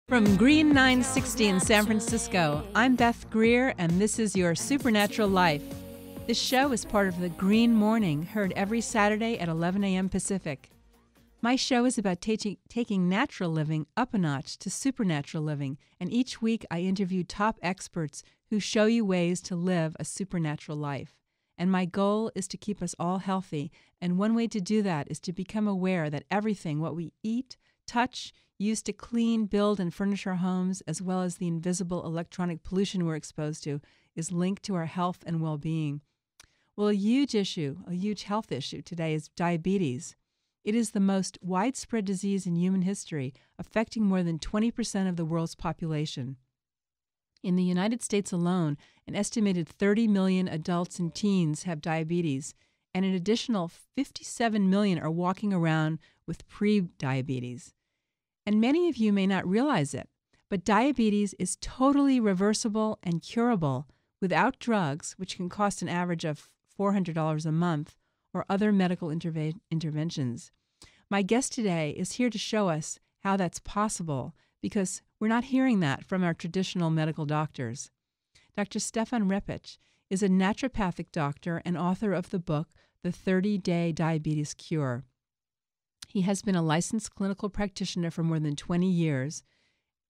From Green 960 in San Francisco, I'm Beth Greer, and this is your Supernatural Life. This show is part of the Green Morning, heard every Saturday at 11 a.m. Pacific. My show is about taking natural living up a notch to supernatural living, and each week I interview top experts who show you ways to live a supernatural life. And my goal is to keep us all healthy, and one way to do that is to become aware that everything, what we eat, touch, use to clean, build, and furnish our homes, as well as the invisible electronic pollution we're exposed to, is linked to our health and well-being. Well, a huge health issue today is diabetes. It is the most widespread disease in human history, affecting more than 20% of the world's population. In the United States alone, an estimated 30 million adults and teens have diabetes, and an additional 57 million are walking around with pre-diabetes. And many of you may not realize it, but diabetes is totally reversible and curable without drugs, which can cost an average of $400 a month, or other medical interventions. My guest today is here to show us how that's possible, because we're not hearing that from our traditional medical doctors. Dr. Stefan Repic is a naturopathic doctor and author of the book, The 30-Day Diabetes Cure. He has been a licensed clinical practitioner for more than 20 years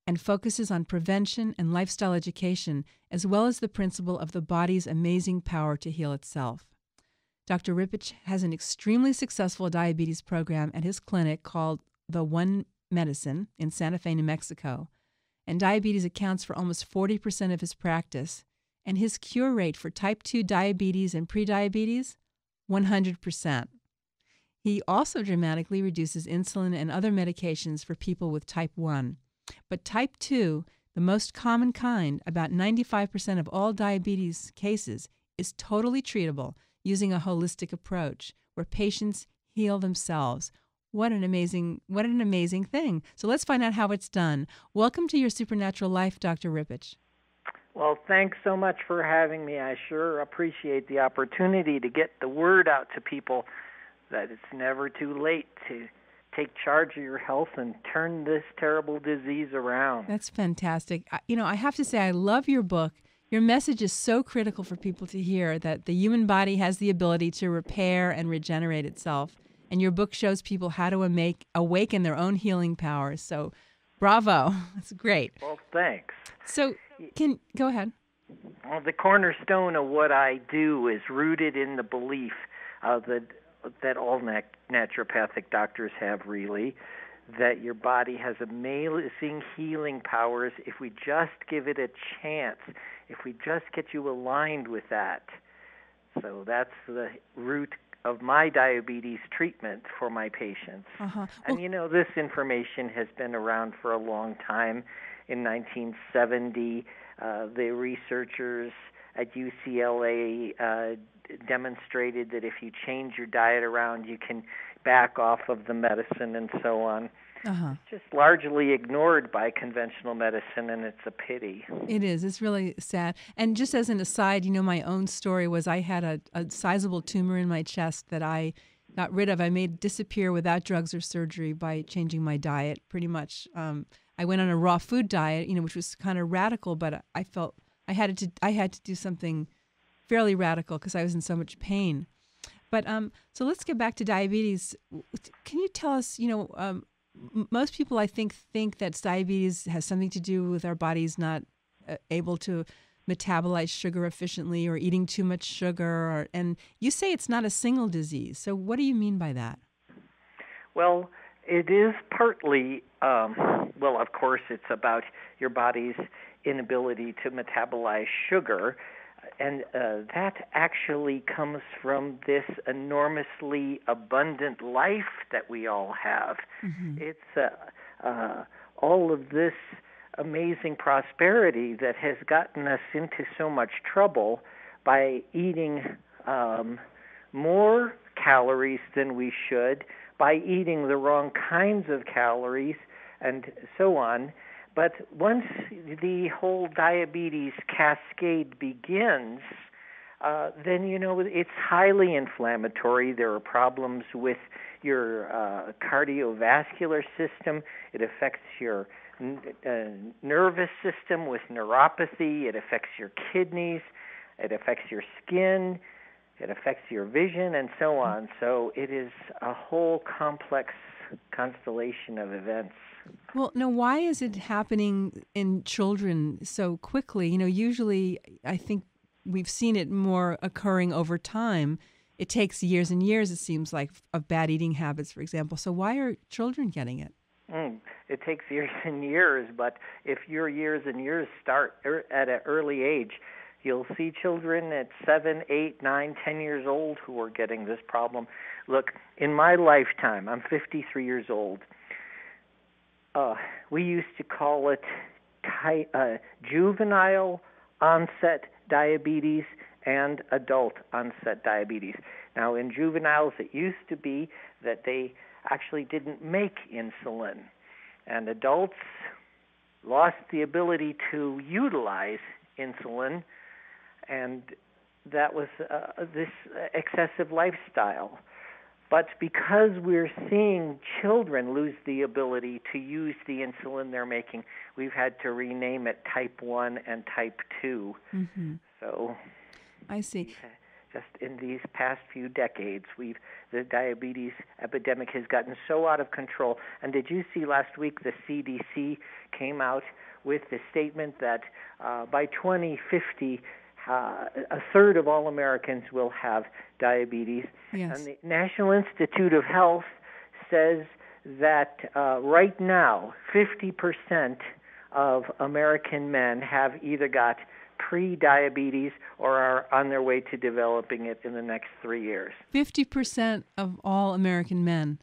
and focuses on prevention and lifestyle education, as well as the principle of the body's amazing power to heal itself. Dr. Repic has an extremely successful diabetes program at his clinic called The One Medicine in Santa Fe, New Mexico, and diabetes accounts for almost 40% of his practice, and his cure rate for type 2 diabetes and prediabetes, 100%. He also dramatically reduces insulin and other medications for people with type 1. But type 2, the most common kind, about 95% of all diabetes cases, is totally treatable using a holistic approach where patients heal themselves. What an amazing thing. So let's find out how it's done. Welcome to your Supernatural Life, Dr. Repic. Well, thanks so much for having me. I sure appreciate the opportunity to get the word out to people that it's never too late to take charge of your health and turn this terrible disease around. That's fantastic. I have to say, I love your book. Your message is so critical for people to hear, that the human body has the ability to repair and regenerate itself. And your book shows people how to awaken their own healing powers. So, bravo. That's great. Well, thanks. So, go ahead. Well, the cornerstone of what I do is rooted in the belief that all naturopathic doctors have, really, that your body has amazing healing powers if we just give it a chance, if we just get you aligned with that. So that's the root of my diabetes treatment for my patients. Uh-huh. And, this information has been around for a long time. In 1970, the researchers at UCLA demonstrated that if you change your diet around, you can back off of the medicine and so on. Uh-huh. It's just largely ignored by conventional medicine, and it's a pity. It is. It's really sad. And just as an aside, my own story was I had a sizable tumor in my chest that I got rid of. I made disappear without drugs or surgery by changing my diet, pretty much. I went on a raw food diet, which was kind of radical, but I felt I had to do something fairly radical because I was in so much pain. But so let's get back to diabetes. Can you tell us, most people, I think that diabetes has something to do with our bodies not able to metabolize sugar efficiently or eating too much sugar. And you say it's not a single disease. So what do you mean by that? Well, it is partly, of course, it's about your body's inability to metabolize sugar. And that actually comes from this enormously abundant life that we all have. Mm-hmm. It's all of this amazing prosperity that has gotten us into so much trouble by eating more calories than we should, by eating the wrong kinds of calories, and so on. But once the whole diabetes cascade begins, then, it's highly inflammatory. There are problems with your cardiovascular system. It affects your nervous system with neuropathy. It affects your kidneys. It affects your skin. It affects your vision, and so on. So it is a whole complex constellation of events. Well, now, why is it happening in children so quickly? Usually I think we've seen it more occurring over time. It takes years and years, it seems like, of bad eating habits, for example. So why are children getting it? It takes years and years, but if your years and years start at an early age, you'll see children at 7, 8, 9, 10 years old who are getting this problem. Look, in my lifetime, I'm 53 years old. We used to call it juvenile onset diabetes and adult onset diabetes. Now, in juveniles, it used to be that they actually didn't make insulin, and adults lost the ability to utilize insulin, and that was this excessive lifestyle. But because we're seeing children lose the ability to use the insulin they're making, we've had to rename it type 1 and type 2. Mm-hmm. So I see. Just in these past few decades, the diabetes epidemic has gotten so out of control. And did you see last week the CDC came out with the statement that by 2050, a third of all Americans will have diabetes. Yes. And the National Institute of Health says that right now, 50% of American men have either got pre-diabetes or are on their way to developing it in the next 3 years. 50% of all American men.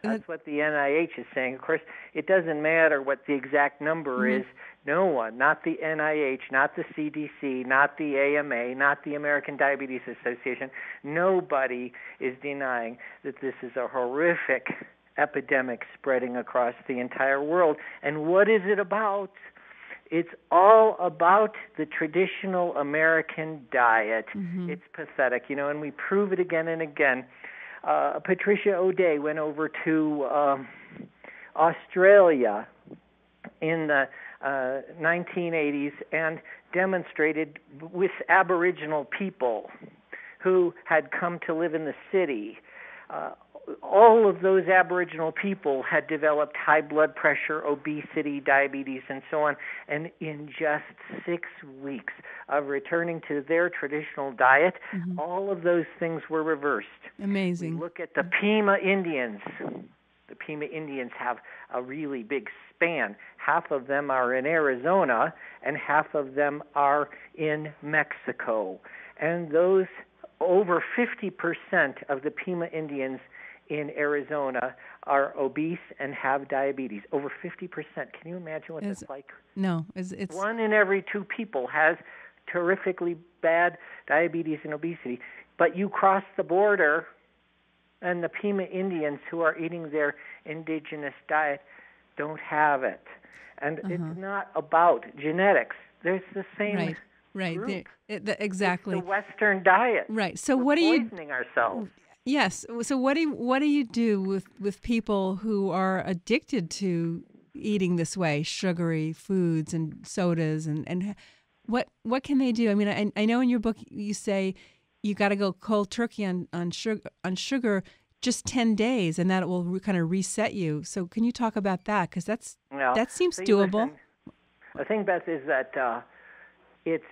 That's what the NIH is saying. Of course, it doesn't matter what the exact number is. No one, not the NIH, not the CDC, not the AMA, not the American Diabetes Association, nobody is denying that this is a horrific epidemic spreading across the entire world. And what is it about? It's all about the traditional American diet. Mm-hmm. It's pathetic, and we prove it again and again. Patricia O'Day went over to Australia in the 1980s and demonstrated with Aboriginal people who had come to live in the city. All of those Aboriginal people had developed high blood pressure, obesity, diabetes, and so on. And in just 6 weeks of returning to their traditional diet, all of those things were reversed. Amazing. We look at the Pima Indians. The Pima Indians have a really big span. Half of them are in Arizona, and half of them are in Mexico. And those over 50% of the Pima Indians in Arizona are obese and have diabetes. Over 50%. Can you imagine what that's like? No. It's 1 in every 2 people has terrifically bad diabetes and obesity. But you cross the border, and the Pima Indians who are eating their indigenous diet don't have it. And it's not about genetics. There's the same group. Exactly. It's the Western diet. Right. So we're what do you poisoning ourselves? Yes. So what do you do with people who are addicted to eating this way, sugary foods and sodas, and what can they do? I mean, I know in your book you say you got to go cold turkey on sugar just 10 days, and that will kind of reset you. So can you talk about that? Because that seems doable. Listen, the thing, Beth, is that it's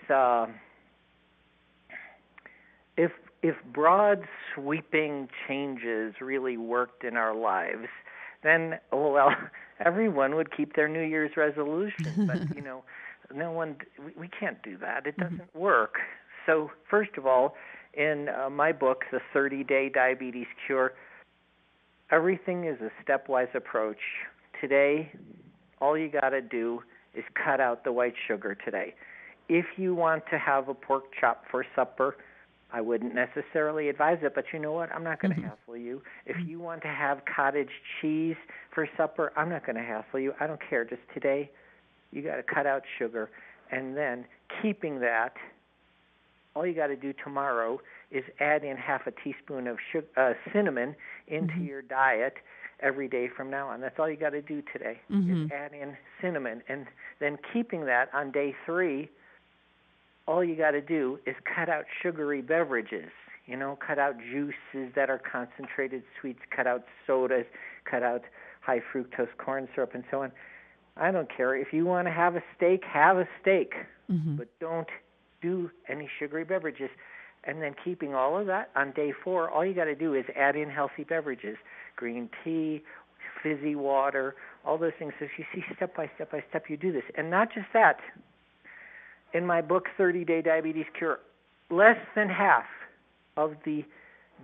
if broad sweeping changes really worked in our lives, then everyone would keep their New Year's resolution. But no one. We can't do that. It doesn't work. So first of all, in my book, The 30-Day Diabetes Cure, everything is a stepwise approach. Today, all you got to do is cut out the white sugar today. If you want to have a pork chop for supper, I wouldn't necessarily advise it, but you know what? I'm not going to hassle you. If you want to have cottage cheese for supper, I'm not going to hassle you. I don't care. Just today, you got to cut out sugar. And then keeping that, all you got to do tomorrow is add in half a teaspoon of cinnamon into your diet, every day from now on. That's all you got to do today. Mm-hmm. Is add in cinnamon, and then keeping that on day 3. All you got to do is cut out sugary beverages. Cut out juices that are concentrated sweets, cut out sodas, cut out high fructose corn syrup, and so on. I don't care. If you want to have a steak, have a steak, mm-hmm. but don't do any sugary beverages. And then keeping all of that on day 4, all you got to do is add in healthy beverages, green tea, fizzy water, all those things. So you see step by step you do this. And not just that. In my book, 30-Day Diabetes Cure, less than half of the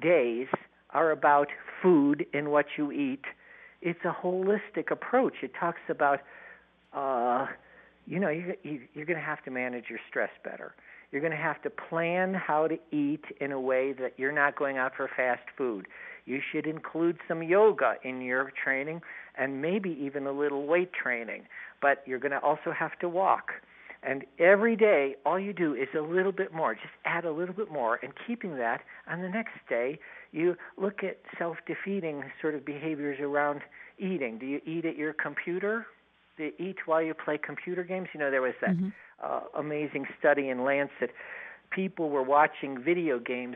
days are about food and what you eat. It's a holistic approach. It talks about, you're going to have to manage your stress better. You're going to have to plan how to eat in a way that you're not going out for fast food. You should include some yoga in your training and maybe even a little weight training. But you're going to also have to walk. And every day, all you do is a little bit more. Just add a little bit more. And keeping that, on the next day, you look at self-defeating sort of behaviors around eating. Do you eat at your computer? Do you eat while you play computer games? There was that mm-hmm. Amazing study in Lancet. People were watching video games,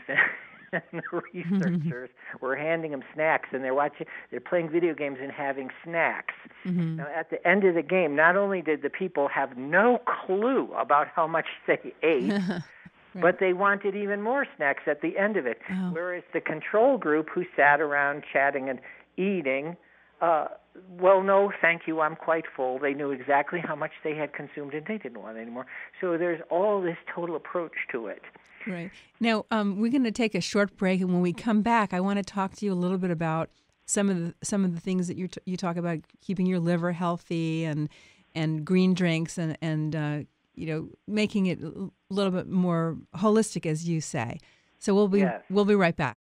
and the researchers were handing them snacks, and they're playing video games and having snacks. Mm-hmm. Now, at the end of the game, not only did the people have no clue about how much they ate, right. but they wanted even more snacks at the end of it. Oh. Whereas the control group, who sat around chatting and eating, well, no, thank you, I'm quite full. They knew exactly how much they had consumed, and they didn't want any more. So there's all this total approach to it. Right. Now, we're going to take a short break, and when we come back, I want to talk to you a little bit about some of the things that you talk about, keeping your liver healthy and green drinks and making it a little bit more holistic, as you say. So we'll be right back.